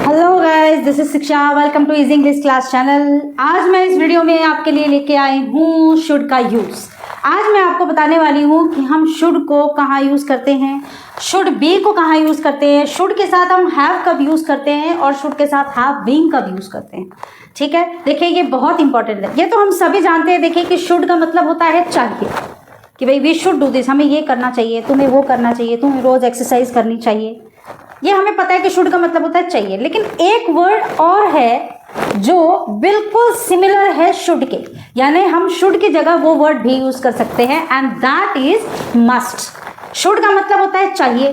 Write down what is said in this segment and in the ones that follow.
Hello guys, this is Shiksha. Welcome to easy English class channel. आज मैं इस video में आपके लिए लेके आई हूँ शुड का यूज। आज मैं आपको बताने वाली हूँ कि हम शुड को कहाँ यूज करते हैं, शुड बी को कहाँ यूज करते हैं, शुड के साथ हम हैव कब यूज करते हैं और शुड के साथ हैव बीइंग कब यूज करते हैं। ठीक है, देखिए ये बहुत इंपॉर्टेंट है। ये तो हम सभी जानते हैं। देखिए कि शुड का मतलब होता है चाहिए, कि भाई वी शुड डू दिस, हमें ये करना चाहिए, तुम्हें वो करना चाहिए, तुम्हें रोज एक्सरसाइज करनी चाहिए। ये हमें पता है कि शुड का मतलब होता है चाहिए। लेकिन एक वर्ड और है जो बिल्कुल सिमिलर है शुड के, यानी हम शुड की जगह वो वर्ड भी यूज कर सकते हैं, and that is must. Should का मतलब होता है चाहिए,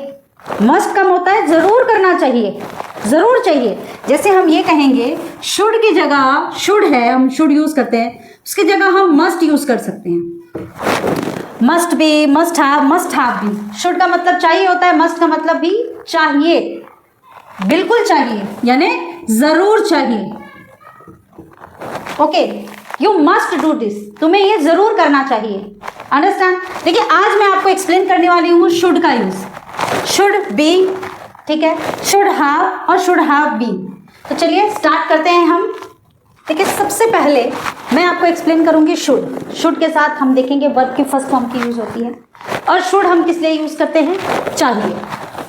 मस्ट का होता है जरूर करना चाहिए, जरूर चाहिए। जैसे हम ये कहेंगे शुड की जगह शुड है, हम शुड यूज करते हैं, उसकी जगह हम मस्ट यूज कर सकते हैं। Must be, must have be. Should का मतलब चाहिए होता है, मस्ट का मतलब भी चाहिए, बिल्कुल चाहिए, यानी जरूर चाहिए। Okay, you must do this, तुम्हें ये जरूर करना चाहिए। अंडरस्टैंड। देखिए आज मैं आपको एक्सप्लेन करने वाली हूँ शुड का यूज। शुड बी, ठीक है, शुड हैव और शुड हैव बीन। तो चलिए स्टार्ट करते हैं हम। देखिए सबसे पहले मैं आपको एक्सप्लेन करूंगी शुड। शुड के साथ हम देखेंगे वर्ब की फर्स्ट फॉर्म की यूज होती है, और शुड हम किस लिए यूज करते हैं, चाहिए।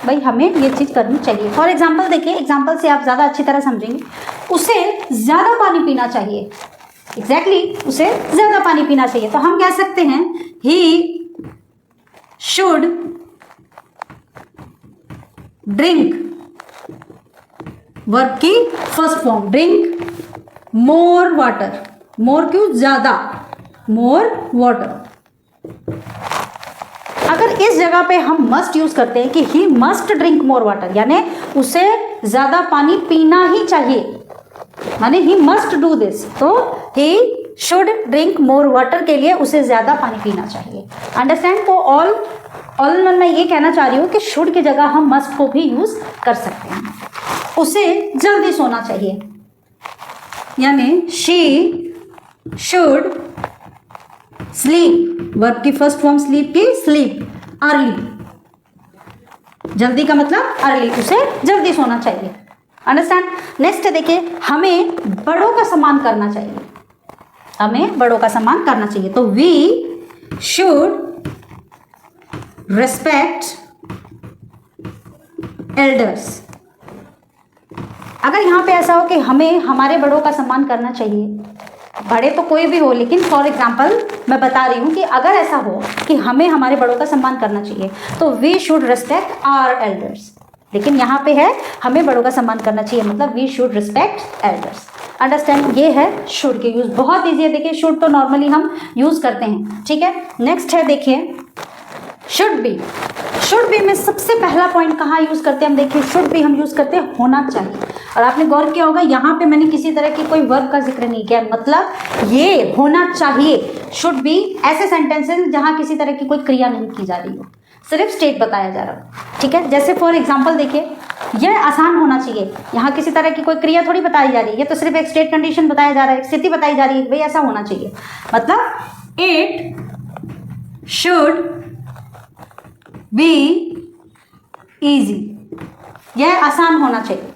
भाई हमें ये चीज करनी चाहिए। फॉर एग्जाम्पल देखिए, एग्जाम्पल से आप ज्यादा अच्छी तरह समझेंगे। उसे ज्यादा पानी पीना चाहिए, एग्जैक्टली उसे ज्यादा पानी पीना चाहिए। तो हम कह सकते हैं ही शुड ड्रिंक, वर्ब की first form drink more water. More क्यों, ज्यादा, मोर वाटर। अगर इस जगह पे हम मस्ट यूज करते हैं कि he must drink more water, यानी उसे ज्यादा पानी पीना ही चाहिए, माने ही मस्ट डू दिस, तो ही शुड ड्रिंक मोर वाटर के लिए उसे ज्यादा पानी पीना चाहिए। अंडरस्टैंड। तो ऑल इन ऑल मैं ये कहना चाह रही हूँ कि शुड की जगह हम मस्ट को भी यूज कर सकते हैं। उसे जल्दी सोना चाहिए, यानी शी शुड स्लीप, वर्ब की फर्स्ट फॉर्म स्लीप की स्लीप, अर्ली। जल्दी का मतलब अर्ली, उसे जल्दी सोना चाहिए। अंडरस्टैंड। नेक्स्ट देखिए, हमें बड़ों का सम्मान करना चाहिए, हमें बड़ों का सम्मान करना चाहिए। तो वी शुड रेस्पेक्ट एल्डर्स। अगर यहाँ पे ऐसा हो कि हमें हमारे बड़ों का सम्मान करना चाहिए, बड़े तो कोई भी हो, लेकिन फॉर एग्जाम्पल मैं बता रही हूँ कि अगर ऐसा हो कि हमें हमारे बड़ों का सम्मान करना चाहिए, तो we should respect our elders. लेकिन यहाँ पे है हमें बड़ों का सम्मान करना चाहिए, मतलब we should respect elders. Understand. ये है शुड के यूज, बहुत ईजी है। देखिए शुड तो नॉर्मली हम यूज करते हैं, ठीक है। नेक्स्ट है देखिए शुड बी। शुड बी में सबसे पहला पॉइंट कहाँ यूज करते हैं हम, देखिए शुड बी हम यूज करते हैं होना चाहिए। और आपने गौर किया होगा यहाँ पे मैंने किसी तरह की कोई वर्ब का जिक्र नहीं किया, मतलब ये होना चाहिए। शुड बी ऐसे सेंटेंसेस जहाँ किसी तरह की कोई क्रिया नहीं की जा रही हो, सिर्फ स्टेट बताया जा रहा हो, ठीक है। जैसे फॉर एग्जाम्पल देखिए, यह आसान होना चाहिए, यहाँ किसी तरह की कोई क्रिया थोड़ी बताई जा रही है, ये तो सिर्फ एक स्टेट कंडीशन बताया जा रहा है, स्थिति बताई जा रही है, भाई ऐसा होना चाहिए। मतलब इट शुड बी इजी, यह आसान होना चाहिए।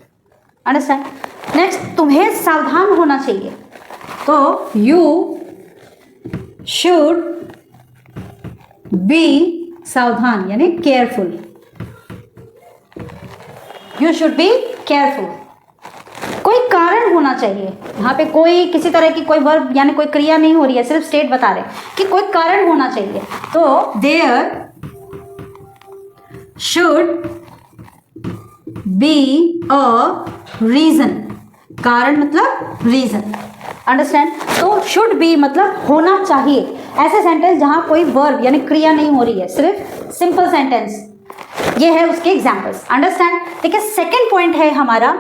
अंडरस्टैंड। नेक्स्ट, तुम्हें सावधान होना चाहिए, तो यू शुड बी सावधान, यानी careful, you should be careful. कोई कारण होना चाहिए, यहाँ पे कोई किसी तरह की कोई वर्ब यानी कोई क्रिया नहीं हो रही है, सिर्फ स्टेट बता रहे हैं कि कोई कारण होना चाहिए, तो there should be a reason. कारण मतलब रीजन। अंडरस्टैंड। तो शुड बी मतलब होना चाहिए। ऐसे सेंटेंस जहां कोई वर्ब यानी क्रिया नहीं हो रही है, सिर्फ सिंपल सेंटेंस, ये है उसके एग्जांपल्स। अंडरस्टैंड। देखिए सेकंड पॉइंट है हमारा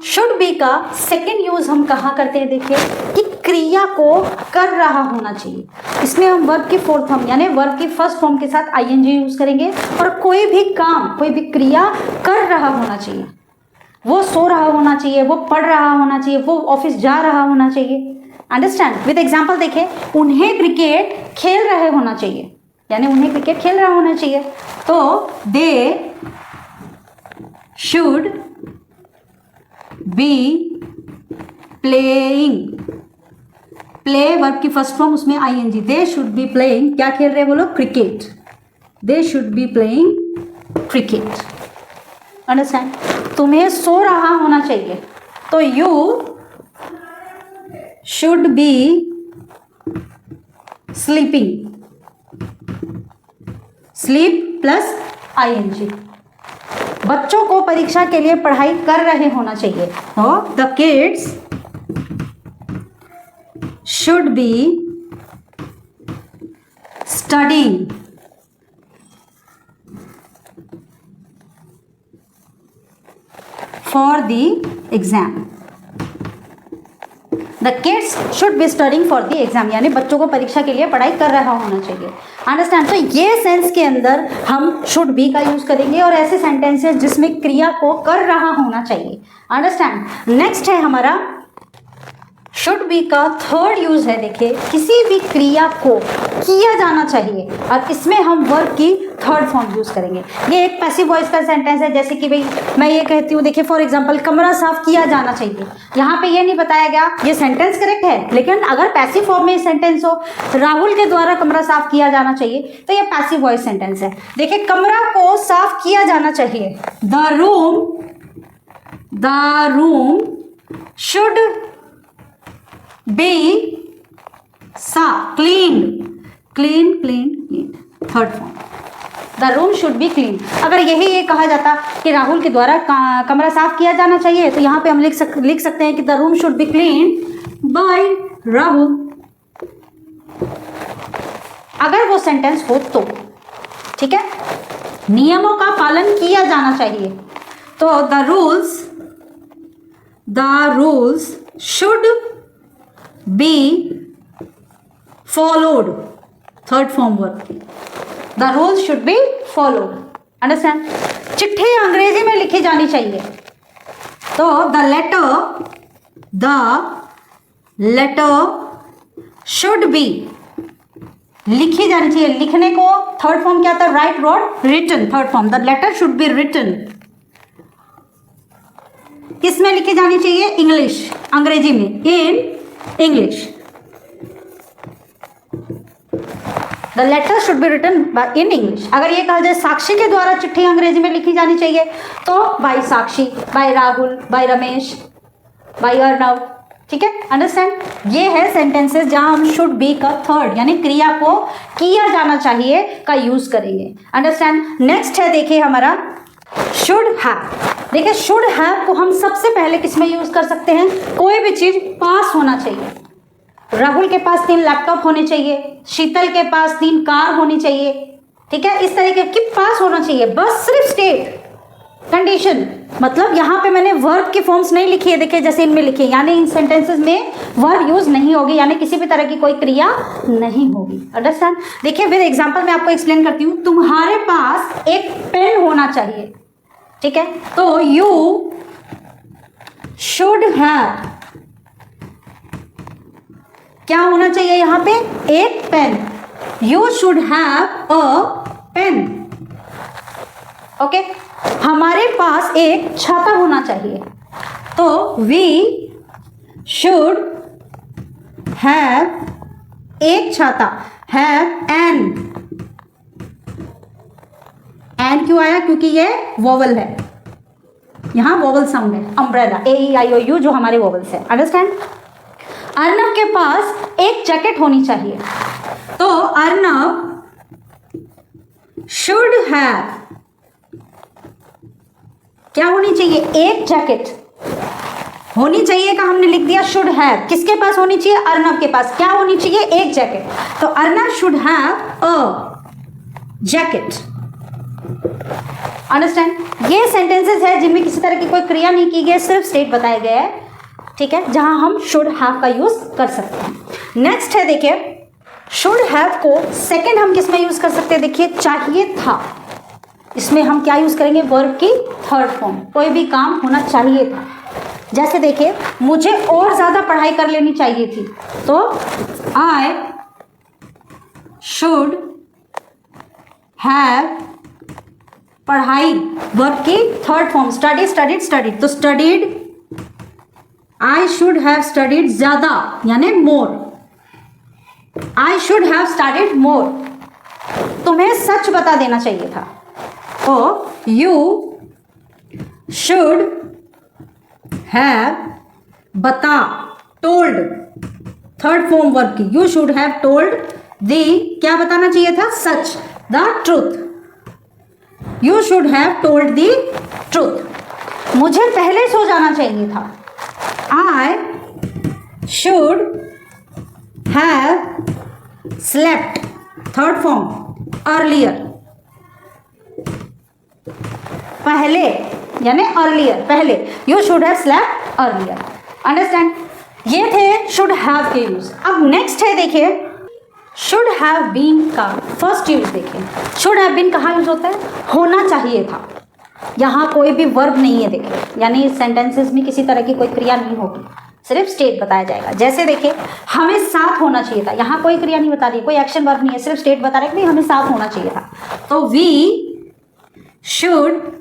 शुड बी का सेकंड यूज हम कहाँ करते हैं, देखिए कि क्रिया को कर रहा होना चाहिए। इसमें हम वर्ब की फोर्थ फॉर्म यानी वर्ब की फर्स्ट फॉर्म के साथ आईएनजी यूज करेंगे, और कोई भी काम, कोई भी क्रिया कर रहा होना चाहिए। वो सो रहा होना चाहिए, वो पढ़ रहा होना चाहिए, वो ऑफिस जा रहा होना चाहिए। अंडरस्टैंड। विद एग्जाम्पल देखिए, उन्हें क्रिकेट खेल रहे होना चाहिए, यानी उन्हें क्रिकेट खेल रहा होना चाहिए, तो they should be playing, play verb की फर्स्ट फॉर्म, उसमें ING, they should be playing, क्या खेल रहे हैं वो लोग? Cricket, they should be playing cricket. Understand? तुम्हें सो रहा होना चाहिए, तो you should be sleeping, sleep plus ING. बच्चों को परीक्षा के लिए पढ़ाई कर रहे होना चाहिए, तो the kids should be studying for the exam, the kids should be studying for the exam, यानी बच्चों को परीक्षा के लिए पढ़ाई कर रहा होना चाहिए। अंडरस्टैंड? तो ये सेंस के अंदर हम शुड बी का यूज करेंगे और ऐसे सेंटेंसेस जिसमें क्रिया को कर रहा होना चाहिए। अंडरस्टैंड? नेक्स्ट है हमारा शुड बी का थर्ड यूज है, देखिए, किसी भी क्रिया को किया जाना चाहिए और इसमें हम वर्ब की थर्ड फॉर्म यूज करेंगे। ये एक पैसिव वॉइस का सेंटेंस है, जैसे कि भाई मैं ये कहती हूँ, देखिए फॉर एग्जांपल, कमरा साफ किया जाना चाहिए। यहाँ पे ये नहीं बताया गया, ये सेंटेंस करेक्ट है, लेकिन अगर पैसिव फॉर्म में सेंटेंस हो, राहुल के द्वारा कमरा साफ किया जाना चाहिए, तो ये पैसिव वॉइस सेंटेंस है। देखिए, कमरा को साफ किया जाना चाहिए, the room should be clean, third form, the room should be clean. अगर यही ये कहा जाता कि राहुल के द्वारा कमरा साफ किया जाना चाहिए, तो यहाँ पे हम लिख सकते हैं कि the room should be clean bye Rahul, अगर वो सेंटेंस हो तो। ठीक है? नियमों का पालन किया जाना चाहिए, तो the rules should be followed, third form verb की, the rules should be followed. Understand? चिट्ठी अंग्रेजी में लिखी जानी चाहिए, तो द लेटर शुड बी, लिखी जानी चाहिए, लिखने को थर्ड फॉर्म क्या था? Write, wrote, written, third form, the letter should be written. किसमें लिखी जानी चाहिए? इंग्लिश, अंग्रेजी में, in English, the letter should be written in English. अगर ये कहा जाए साक्षी के द्वारा चिट्ठी अंग्रेजी में लिखी जानी चाहिए, तो by Sakshi, by Rahul, by Ramesh, by Arnav. ठीक है? अंडरस्टैंड? ये है सेंटेंसेस जहां हम शुड बी का थर्ड, यानी क्रिया को किया जाना चाहिए का यूज करेंगे। अंडरस्टैंड? नेक्स्ट है, देखिए हमारा शुड हैव। देखिए, शुड हैव को हम सबसे पहले किस में यूज कर सकते हैं? कोई भी चीज पास होना चाहिए। राहुल के पास 3 लैपटॉप होने चाहिए, शीतल के पास 3 कार होनी चाहिए। ठीक है? इस तरीके की पास होना चाहिए, बस सिर्फ स्टेट कंडीशन। मतलब यहाँ पे मैंने वर्ब की फॉर्म्स नहीं लिखी है, देखिए जैसे इनमें लिखी है, यानी इन सेंटेंसेस में वर्ब यूज नहीं होगी, यानी किसी भी तरह की कोई क्रिया नहीं होगी। अंडरस्टैंड? देखिए, फिर एग्जांपल मैं आपको एक्सप्लेन करती हूँ। तुम्हारे पास एक पेन होना चाहिए। ठीक है? तो यू शुड हैव, क्या होना चाहिए यहाँ पे? एक pen, you should have a pen. Okay? हमारे पास एक छाता होना चाहिए, तो वी शुड हैव एक छाता, हैव एन क्यों आया? क्योंकि ये वोवल है, यहां वोवल साउंड है, अम्ब्रेला, AEIOU जो हमारे वोवल्स है। अंडरस्टैंड? अर्नव के पास एक जैकेट होनी चाहिए, तो अर्नव शुड हैव, क्या होनी चाहिए? एक जैकेट होनी चाहिए का हमने लिख दिया शुड हैव। किसके पास होनी चाहिए? अर्नव के पास। क्या होनी चाहिए? एक जैकेट, तो Arnav should have a jacket. Understand? ये सेंटेंसेस है जिनमें किसी तरह की कोई क्रिया नहीं की गई, सिर्फ स्टेट बताया गया है। ठीक है? जहां हम शुड हैव का यूज कर सकते हैं। नेक्स्ट है, देखिए, शुड हैव को सेकंड हम किस में यूज कर सकते हैं? देखिए, चाहिए था, इसमें हम क्या यूज करेंगे? वर्ब की थर्ड फॉर्म, कोई भी काम होना चाहिए था। जैसे देखिए, मुझे और ज्यादा पढ़ाई कर लेनी चाहिए थी, तो आई शुड हैव, पढ़ाई वर्ब की थर्ड फॉर्म, स्टडीड, तो studied I should have studied ज्यादा यानी more, I should have studied more, तुम्हें सच बता देना चाहिए था। तो यू शुड हैव, बता, टोल्ड, थर्ड फॉर्म वर्ब की, you should have told the, क्या बताना चाहिए था, सच, the truth, you should have told the truth, मुझे पहले सो जाना चाहिए था, I should have slept, third form, earlier, पहले यानी अर्लियर, पहले, you should have slept earlier. Understand? ये थे शुड हैव के यूज। अब नेक्स्ट है देखिए शुड हैव बीन का फर्स्ट यूज। देखिए शुड हैव बीन कहाँ यूज होता है, होना चाहिए था, यहाँ कोई भी वर्ब नहीं है देखिए, यानी सेंटेंसेस में किसी तरह की कोई क्रिया नहीं होगी, सिर्फ स्टेट बताया जाएगा। जैसे देखिए हमें साथ होना चाहिए था, यहाँ कोई क्रिया नहीं बता रही, कोई एक्शन वर्ब नहीं है, सिर्फ स्टेट बता रहे कि हमें साथ होना चाहिए था। तो वी शुड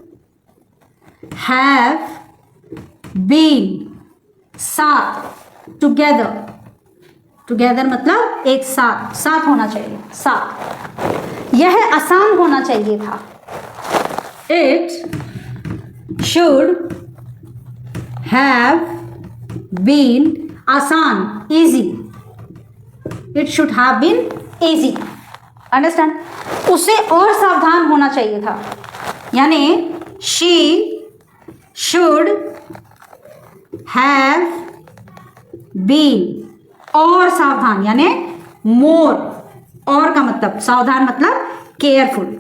हैव बीन, साथ, टुगेदर, टुगेदर मतलब एक साथ, साथ होना चाहिए, साथ। यह आसान होना चाहिए था, इट शुड हैव बीन आसान, easy, it should have been easy. Understand? उसे और सावधान होना चाहिए था, यानी शी शुड हैव बीन, और सावधान यानी मोर, और का मतलब सावधान मतलब careful,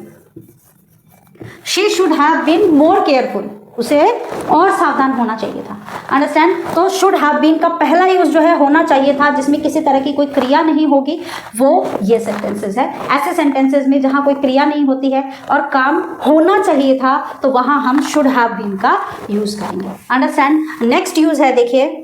she should have been more careful, उसे और सावधान होना चाहिए था। अंडरस्टैंड? तो शुड हैव बीन का पहला यूज जो है होना चाहिए था, जिसमें किसी तरह की कोई क्रिया नहीं होगी, वो ये सेंटेंसेस है। ऐसे सेंटेंसेस में जहां कोई क्रिया नहीं होती है और काम होना चाहिए था, तो वहां हम शुड हैव बीन का यूज करेंगे। अंडरस्टैंड? नेक्स्ट यूज है देखिए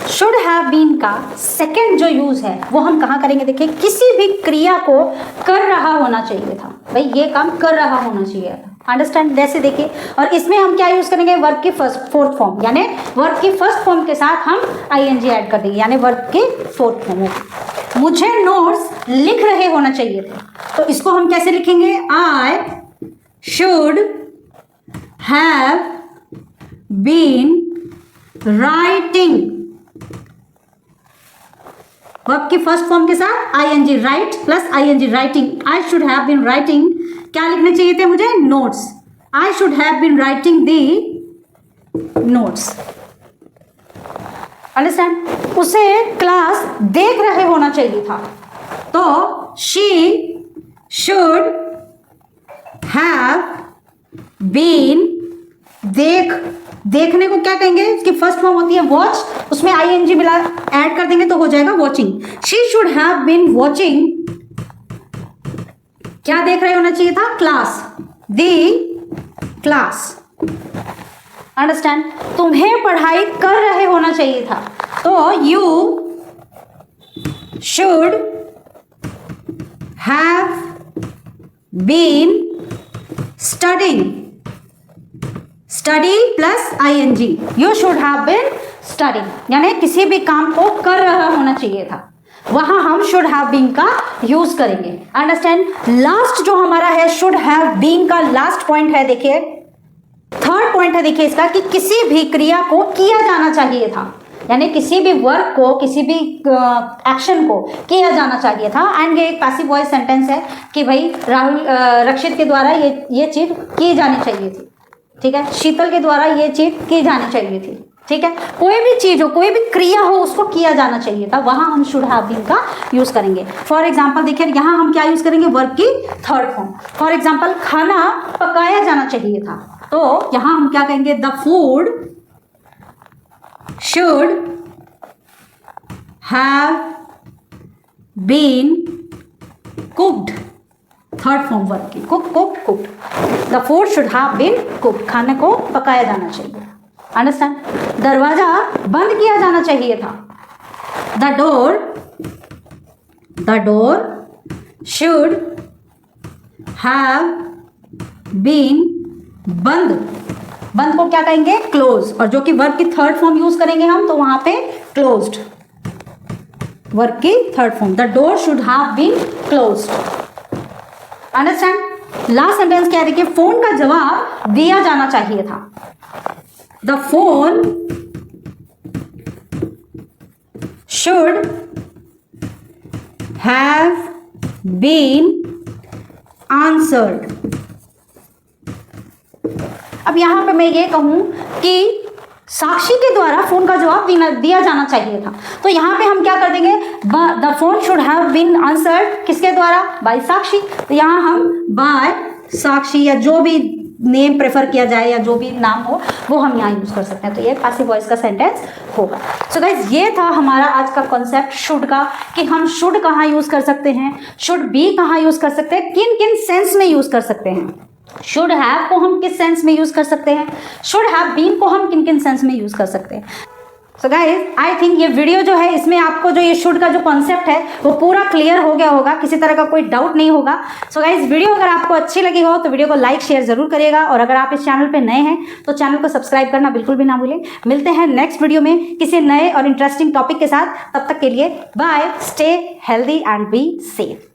शुड हैव बीन का सेकेंड जो यूज है वो हम कहाँ करेंगे, देखिए किसी भी क्रिया को कर रहा होना चाहिए था, भाई ये काम कर रहा होना चाहिए था। अंडरस्टैंड? जैसे देखिए, और इसमें हम क्या यूज करेंगे, वर्ब की फोर्थ फॉर्म, यानी वर्ब की फर्स्ट फॉर्म के साथ हम आईएनजी ऐड कर देंगे, यानी वर्ब की फोर्थ फॉर्म होगी। मुझे नोट्स लिख रहे होना चाहिए थे, तो इसको हम कैसे लिखेंगे, I should have been writing, verb की फर्स्ट फॉर्म के साथ ING, write plus ING, writing, I should have been writing, क्या लिखने चाहिए थे मुझे, notes, I should have been writing the notes. Understand? उसे क्लास देख रहे होना चाहिए था, तो शी शुड हैव बीन, देखने को क्या कहेंगे, इसकी फर्स्ट फॉर्म होती है वॉच, उसमें आईएनजी मिला ऐड कर देंगे तो हो जाएगा watching. She should have been watching, क्या देख रहे होना चाहिए था, क्लास, दी क्लास। अंडरस्टैंड? तुम्हें पढ़ाई कर रहे होना चाहिए था, तो you should have been studying, study plus ING, you should have been studying, यानी किसी भी काम को कर रहा होना चाहिए था, वहां हम शुड हैव बीन का यूज करेंगे। अंडरस्टैंड? लास्ट जो हमारा है शुड हैव बीन का लास्ट पॉइंट है, देखिए थर्ड पॉइंट है देखिए इसका, कि किसी भी क्रिया को किया जाना चाहिए था, यानी किसी भी वर्क को, किसी भी एक्शन को किया जाना चाहिए था। एंड ये एक पैसिव वॉइस सेंटेंस है कि भाई राहुल रक्षित के द्वारा ये चीज की जानी चाहिए थी, ठीक है, शीतल के द्वारा ये चीज की जानी चाहिए थी, ठीक है, कोई भी चीज हो, कोई भी क्रिया हो, उसको किया जाना चाहिए था, वहां हम शुड हैव बीन का यूज करेंगे। फॉर एग्जांपल देखिए यहां हम क्या यूज करेंगे, वर्ब की थर्ड फॉर्म। फॉर एग्जांपल खाना पकाया जाना चाहिए था, तो यहां हम क्या कहेंगे, the food should have been cooked, third form verb की, cooked, the food should have been cooked, खाने को पकाया जाना चाहिए। अंडरस्टैंड? दरवाजा बंद किया जाना चाहिए था, the door should have been बंद बंद को क्या कहेंगे? क्लोज। और जो कि वर्ब की थर्ड फॉर्म यूज करेंगे हम, तो वहां पे क्लोज्ड, वर्ब की third form. The door should have been closed. Understand? Last sentence क्या है? देखिए, फोन का जवाब दिया जाना चाहिए था। The phone should have been answered. अब यहां पे मैं ये कहूं कि साक्षी के द्वारा फोन का जवाब दिया जाना चाहिए था, तो यहां पे हम क्या कर देंगे? The phone should have been answered किसके द्वारा? बाय साक्षी। तो यहां हम बाय साक्षी या जो भी नेम प्रेफर किया जाए या जो भी नाम हो वो हम यहाँ यूज कर सकते हैं। तो ये पैसिव वॉइस का सेंटेंस होगा। सो गाइज, ये था हमारा आज का कॉन्सेप्ट शुड का, कि हम शुड कहाँ यूज कर सकते हैं, शुड बी कहाँ यूज कर सकते हैं, किन किन सेंस में यूज कर सकते हैं, शुड हैव को हम किस सेंस में यूज कर सकते हैं, शुड हैव बीन को हम किन किन सेंस में यूज कर सकते हैं। सो गाइज, आई थिंक ये वीडियो जो है इसमें आपको जो ये शुड का जो कॉन्सेप्ट है वो पूरा क्लियर हो गया होगा, किसी तरह का कोई डाउट नहीं होगा। सो गाइज, वीडियो अगर आपको अच्छी लगी हो तो वीडियो को लाइक शेयर जरूर करिएगा, और अगर आप इस चैनल पे नए हैं तो चैनल को सब्सक्राइब करना बिल्कुल भी ना भूलें। मिलते हैं नेक्स्ट वीडियो में किसी नए और इंटरेस्टिंग टॉपिक के साथ। तब तक के लिए bye, stay healthy and be safe.